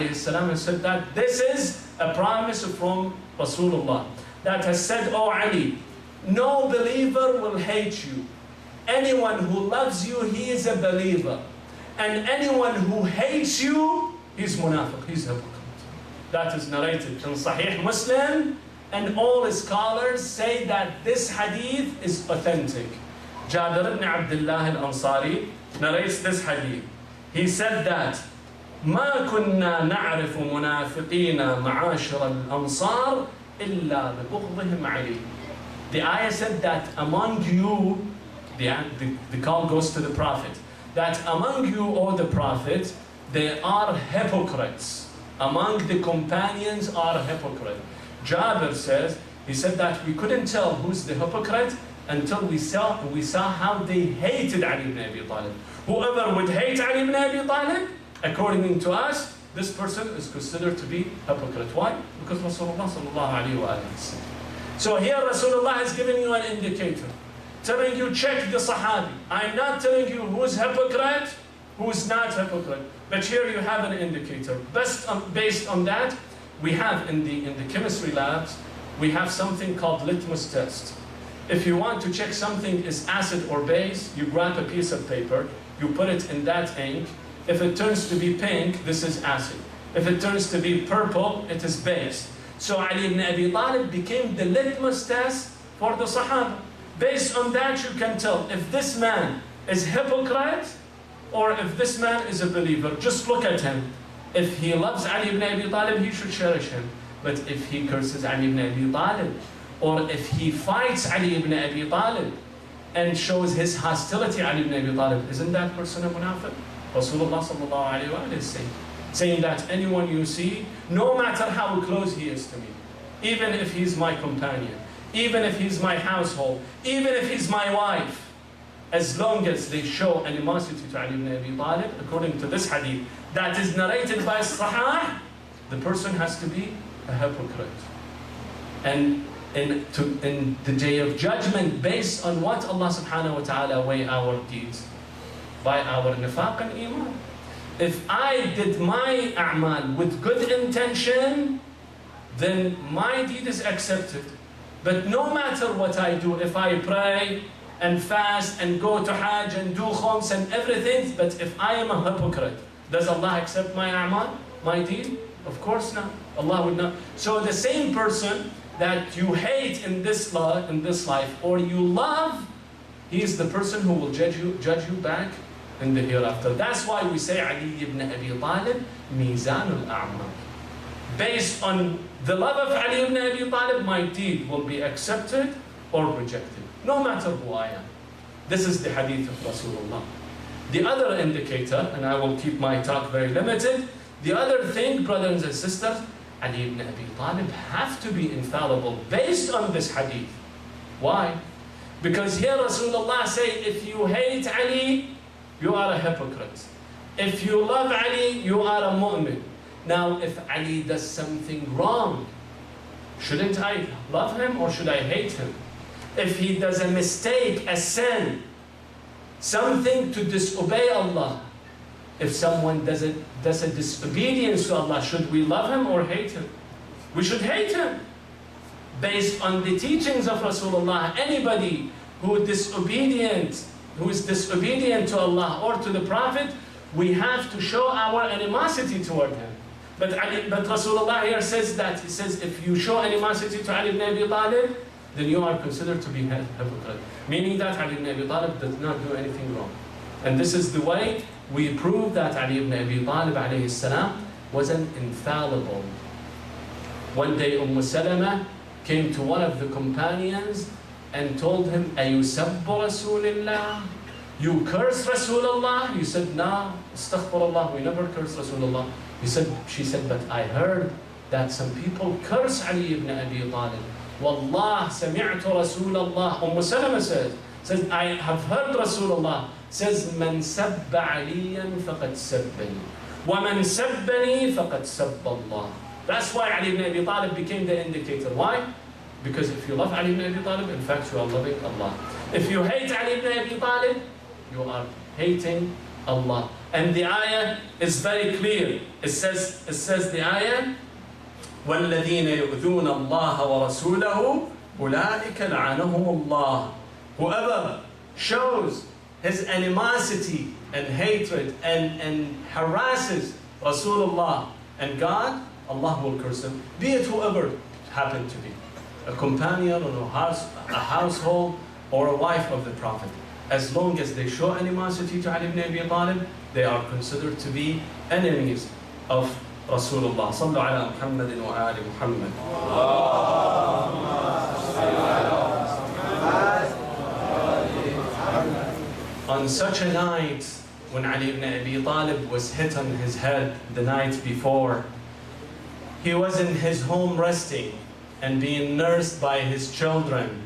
salam has said that this is a promise from Rasulullah that has said, "Oh Ali, no believer will hate you. Anyone who loves you, he is a believer. And anyone who hates you, he's munafiq, he's hypocrite." That is narrated in Sahih Muslim, and all scholars say that this hadith is authentic. Jabir ibn Abdullah al-Ansari narrates this hadith. He said that ما كنا نعرف منافقين معاشر الأنصار إلا ببغضهم عليه. The ayah said that among you, the call goes to the Prophet, that among you, O the Prophet, there are hypocrites. Among the companions are hypocrites. Jabir says, he said that we couldn't tell who's the hypocrite until we saw how they hated Ali ibn Abi Talib. Whoever would hate Ali ibn Abi Talib, according to us, this person is considered to be hypocrite. Why? Because Rasulullah sallallahu alayhi wa sallam. So here Rasulullah has given you an indicator, telling you check the Sahabi. I'm not telling you who's hypocrite, who's not hypocrite. But here you have an indicator. Based on that, we have in the chemistry labs, we have something called litmus test. If you want to check something is acid or base, you grab a piece of paper, you put it in that ink. If it turns to be pink, this is acid. If it turns to be purple, it is base. So Ali ibn Abi Talib became the litmus test for the Sahaba. Based on that, you can tell if this man is hypocrite or if this man is a believer. Just look at him. If he loves Ali ibn Abi Talib, he should cherish him. But if he curses Ali ibn Abi Talib, or if he fights Ali ibn Abi Talib and shows his hostility to Ali ibn Abi Talib, isn't that person a munafiq? Rasulullah sallallahu alayhi wa sallam saying that anyone you see, no matter how close he is to me, even if he's my companion, even if he's my household, even if he's my wife, as long as they show animosity to Ali ibn Abi Talib, according to this hadith that is narrated by Sahih, the person has to be a hypocrite. And in the day of judgment, based on what Allah subhanahu wa ta'ala weigh our deeds, by our nifaq and iman. If I did my a'mal with good intention, then my deed is accepted. But no matter what I do, if I pray and fast and go to Hajj and do khums and everything, but if I am a hypocrite, does Allah accept my a'mal, my deed? Of course not. Allah would not. So the same person that you hate in this life or you love, he is the person who will judge you back in the hereafter. That's why we say Ali ibn Abi Talib, Mizanul A'mal. Based on the love of Ali ibn Abi Talib, my deed will be accepted or rejected, no matter who I am. This is the hadith of Rasulullah. The other indicator, and I will keep my talk very limited, the other thing, brothers and sisters, Ali ibn Abi Talib have to be infallible based on this hadith. Why? Because here Rasulullah say, if you hate Ali, you are a hypocrite. If you love Ali, you are a mu'min. Now, if Ali does something wrong, shouldn't I love him or should I hate him? If he does a mistake, a sin, something to disobey Allah, if someone does a disobedience to Allah, should we love him or hate him? We should hate him. Based on the teachings of Rasulullah, anybody who is disobedient to Allah or to the Prophet, we have to show our animosity toward him. But Rasulullah here says that, he says, if you show animosity to Ali ibn Abi Talib, then you are considered to be hypocrite. Meaning that Ali ibn Abi Talib did not do anything wrong. And this is the way we prove that Ali ibn Abi Talib alayhi salam was an infallible. One day Salama came to one of the companions and told him, "Ayusabbu Rasulullah? You curse Rasulullah?" He said, "No, astaghfirullah, we never curse Rasulullah." She said, "But I heard that some people curse Ali ibn Abi Talib. Wallah, sami'tu Rasulullah." Salama says, "I have heard Rasulullah says, man sabba aliyan faqad sabbani, wa man sabbani faqad sabba Allah." That's why Ali ibn Abi Talib became the indicator. Why? Because if you love Ali ibn Abi Talib, in fact, you are loving Allah. If you hate Ali ibn Abi Talib, you are hating Allah. And the ayah is very clear. It says the ayah, وَالَّذِينَ يُؤْذُونَ اللَّهَ وَرَسُولَهُ أُولَٰئِكَ لَعَنَهُمُ اللَّهُ. Whoever shows his animosity and hatred and harasses Rasulullah and God, Allah will curse him. Be it whoever happened to be, a companion or a household or a wife of the Prophet. As long as they show animosity to Ali ibn Abi Talib, they are considered to be enemies of Rasulullah. Sallu ala Muhammadin wa ali Muhammad. On such a night, when Ali ibn Abi Talib was hit on his head the night before, he was in his home resting and being nursed by his children.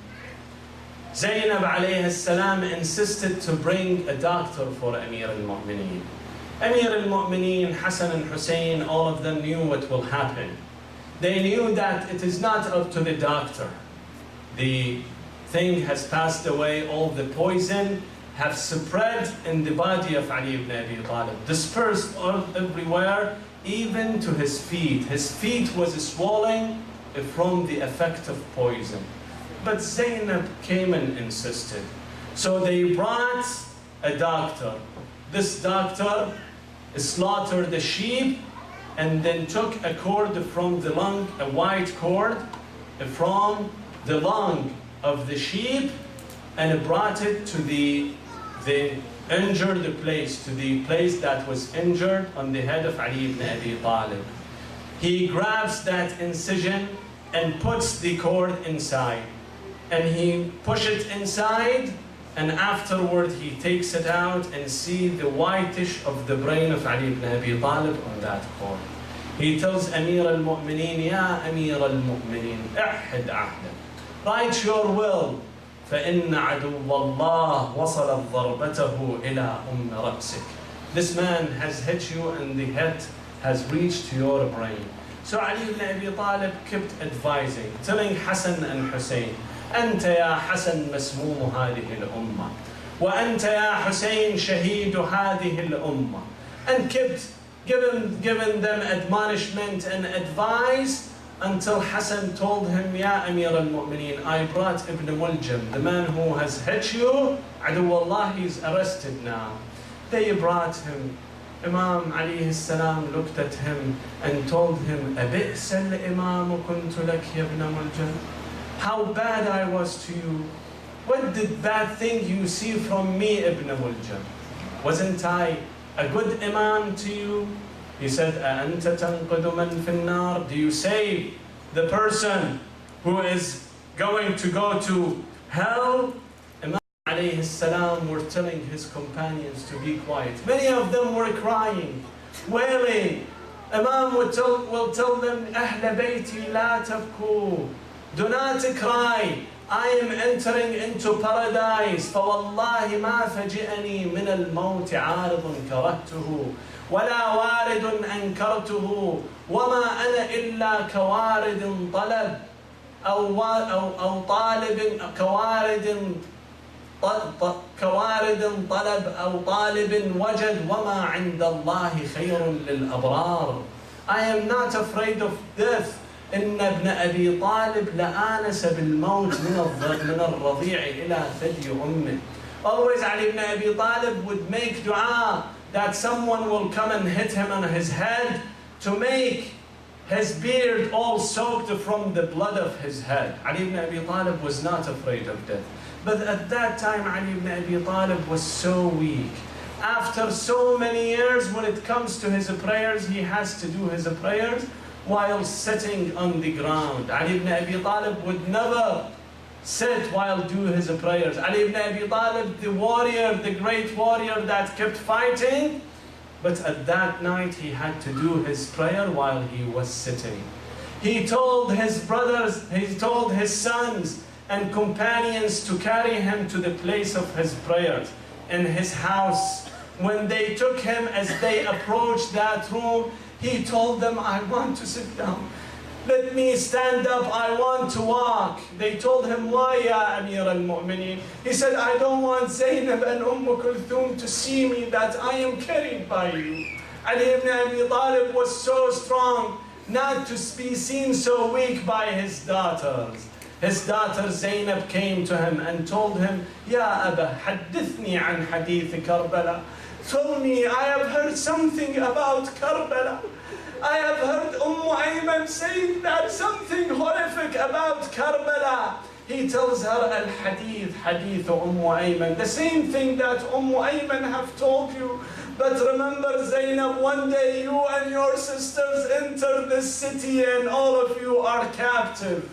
Zainab alayhi salam insisted to bring a doctor for Amir al-Mu'mineen. Amir al-Mu'mineen, Hassan and Hussein, all of them knew what will happen. They knew that it is not up to the doctor. The thing has passed away, all the poison have spread in the body of Ali ibn Abi Talib, dispersed all everywhere, even to his feet. His feet was swollen from the effect of poison. But Zainab came and insisted. So they brought a doctor. This doctor slaughtered the sheep and then took a cord from the lung, a white cord from the lung of the sheep, and brought it to the injured place, to the place that was injured on the head of Ali ibn Abi Talib. He grabs that incision and puts the cord inside. And he pushes it inside, and afterward he takes it out and see the whitish of the brain of Ali ibn Abi Talib on that cord. He tells Amir al-Mu'mineen, Ya Amir al-Mu'mineen, احد عهدا. Write your will. فإن عدو الله وصل ضربته إلى رأسك. This man has hit you and the head has reached your brain. So Ali ibn Abi Talib kept advising, telling Hassan and Hussein, أنت يا حسن مسموم هذه الأمة وأنت يا حسين شهيد هذه الأمة, and kept giving them admonishment and advice until Hassan told him, Ya Amir al-Mu'mineen, I brought Ibn Muljam, the man who has hit you, Aduwallah, he's arrested now. They brought him. Imam alayhi salam looked at him and told him, أبئس الإمام كنت لك يا ابن ملجم. How bad I was to you. What did bad thing you see from me, Ibn Muljam? Wasn't I a good imam to you? He said, أأنت تنقذ من في النار? Do you save the person who is going to go to hell? Imam alayhi salam were telling his companions to be quiet. Many of them were crying, wailing. Imam will tell them, أهل بيتي لا تبكوا. Do not cry. I am entering into paradise. فوالله ما فجئني من الموت عارض كرهته ولا وارد أنكرته وما أنا إلا كوارد طلب أو طالب كوارد طلب أو طالب وجد وما عند الله خير للأبرار. I am not afraid of death. إن ابن أبي طالب لآنس بالموت من الرضيع إلى ثدي أمه. Always Ali ibn Abi Talib would make dua that someone will come and hit him on his head to make his beard all soaked from the blood of his head. Ali ibn Abi Talib was not afraid of death. But at that time, Ali ibn Abi Talib was so weak. After so many years, when it comes to his prayers, he has to do his prayers while sitting on the ground. Ali ibn Abi Talib would never sit while doing his prayers. Ali ibn Abi Talib, the warrior, the great warrior that kept fighting, but at that night he had to do his prayer while he was sitting. He told his brothers, he told his sons and companions to carry him to the place of his prayers in his house. When they took him, as they approached that room, he told them, I want to sit down. Let me stand up, I want to walk. They told him, why ya Amir al-Mu'mineen? He said, I don't want Zainab and Kulthum to see me, that I am carried by you. Ali ibn Abi Talib was so strong not to be seen so weak by his daughters. His daughter Zainab came to him and told him, Ya Aba, haddithni an hadith Karbala. Tell me, I have heard something about Karbala. I have heard Ayman saying that something horrific about Karbala. He tells her al-hadith, hadith Ayman, the same thing that Ayman have told you. But remember Zainab, one day you and your sisters enter this city and all of you are captive.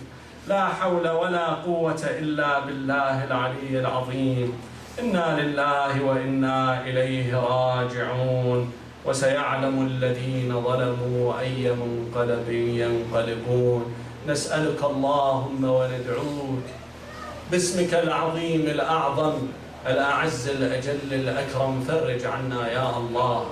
لا حول ولا قوة إلا بالله العلي العظيم. إنا لله وإنا إليه راجعون. وسيعلم الذين ظلموا أي منقلب ينقلبون. نسألك اللهم وندعوك باسمك العظيم الأعظم الأعز الأجل الأكرم، فرج عنا يا الله.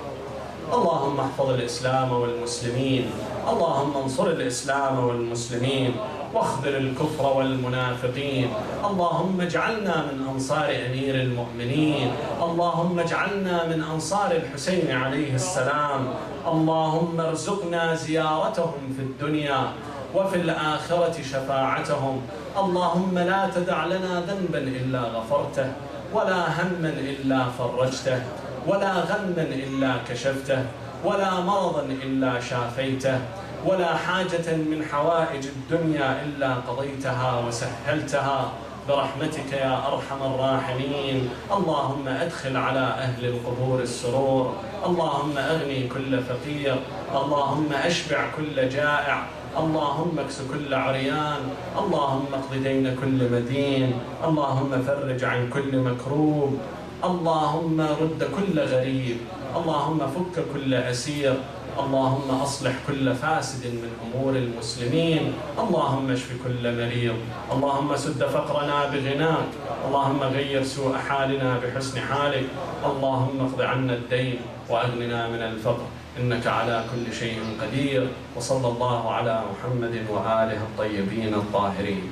اللهم احفظ الإسلام والمسلمين، اللهم انصر الإسلام والمسلمين واخذل الكفر والمنافقين. اللهم اجعلنا من أنصار أمير المؤمنين، اللهم اجعلنا من أنصار الحسين عليه السلام. اللهم ارزقنا زيارتهم في الدنيا وفي الآخرة شفاعتهم. اللهم لا تدع لنا ذنبا إلا غفرته، ولا هما إلا فرجته، ولا غما إلا كشفته، ولا مرضا إلا شافيته، ولا حاجة من حوائج الدنيا إلا قضيتها وسهلتها برحمتك يا أرحم الراحمين. اللهم أدخل على أهل القبور السرور، اللهم أغني كل فقير، اللهم أشبع كل جائع، اللهم اكس كل عريان، اللهم اقض دين كل مدين، اللهم فرج عن كل مكروب، اللهم رد كل غريب، اللهم فك كل أسير، اللهم أصلح كل فاسد من أمور المسلمين، اللهم اشف كل مريض، اللهم سد فقرنا بغناك، اللهم غير سوء حالنا بحسن حالك، اللهم اقض عنا الدين وأغننا من الفقر، إنك على كل شيء قدير. وصلى الله على محمد وآله الطيبين الطاهرين.